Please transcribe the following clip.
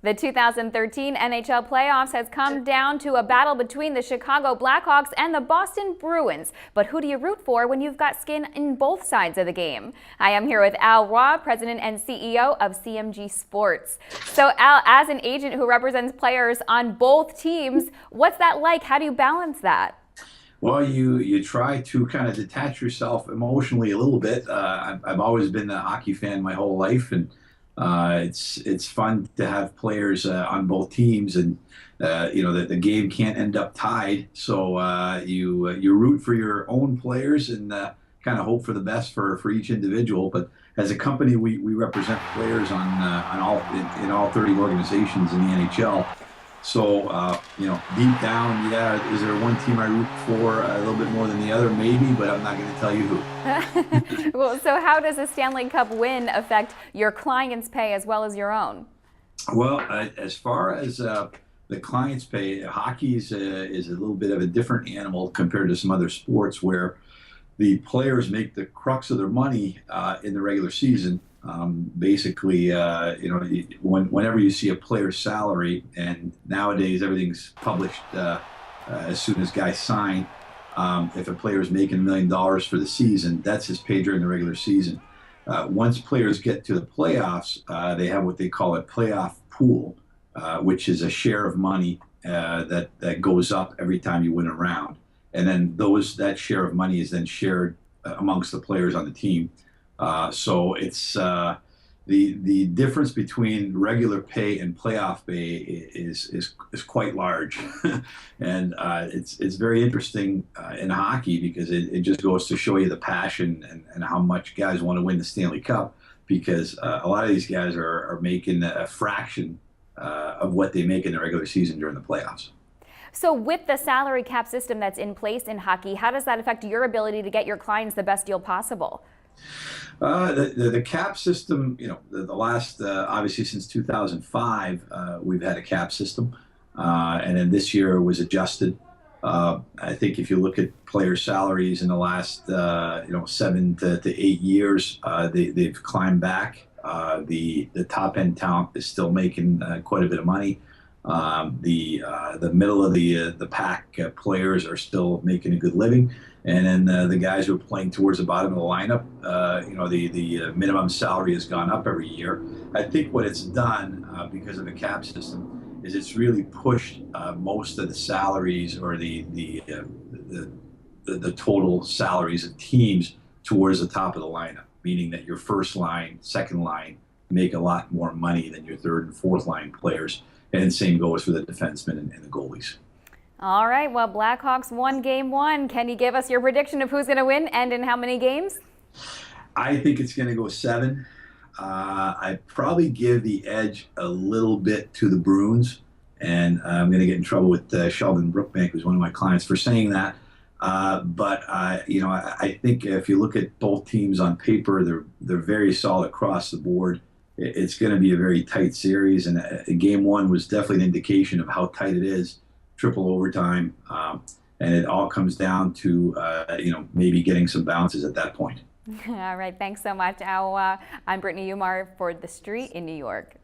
The 2013 NHL playoffs has come down to a battle between the Chicago Blackhawks and the Boston Bruins. But who do you root for when you've got skin in both sides of the game? I am here with Allain Roy, President and CEO of CMG Sports. So Al, as an agent who represents players on both teams, what's that like? How do you balance that? Well, you try to kind of detach yourself emotionally a little bit. I've always been a hockey fan my whole life, and it's fun to have players on both teams, and the game can't end up tied. So you root for your own players and kind of hope for the best for each individual. But as a company, we represent players in all 30 organizations in the NHL. So, deep down, yeah, is there one team I root for a little bit more than the other? Maybe, but I'm not going to tell you who. Well, so how does a Stanley Cup win affect your clients' pay as well as your own? Well, as far as the clients' pay, hockey is a little bit of a different animal compared to some other sports where the players make the crux of their money in the regular season. Basically, whenever you see a player's salary, and nowadays everything's published as soon as guys sign. If a player is making $1 million for the season, that's his pay during the regular season. Once players get to the playoffs, they have what they call a playoff pool, which is a share of money that goes up every time you win a round. And then that share of money is then shared amongst the players on the team. So it's the difference between regular pay and playoff pay is quite large, and it's very interesting in hockey because it just goes to show you the passion and how much guys want to win the Stanley Cup, because a lot of these guys are making a fraction of what they make in the regular season during the playoffs. So with the salary cap system that's in place in hockey, how does that affect your ability to get your clients the best deal possible? The cap system, the last, obviously since 2005, we've had a cap system, and then this year was adjusted. I think if you look at player salaries in the last, 7 to 8 years, they've climbed back. The top end talent is still making quite a bit of money. The middle of the pack players are still making a good living, and then the guys who are playing towards the bottom of the lineup, the minimum salary has gone up every year. I think what it's done because of the cap system is it's really pushed most of the salaries or the total salaries of teams towards the top of the lineup, meaning that your first line, second line make a lot more money than your third and fourth line players. And same goes for the defensemen and the goalies. All right, well, Blackhawks won game one. Can you give us your prediction of who's going to win and in how many games? I think it's going to go 7. I'd probably give the edge a little bit to the Bruins, and I'm going to get in trouble with Sheldon Brookbank, who's one of my clients, for saying that. But I think if you look at both teams on paper, they're very solid across the board. It's going to be a very tight series, and game one was definitely an indication of how tight it is. Triple overtime, and it all comes down to maybe getting some bounces at that point. All right, thanks so much. I'm Brittany Umar for The Street in New York.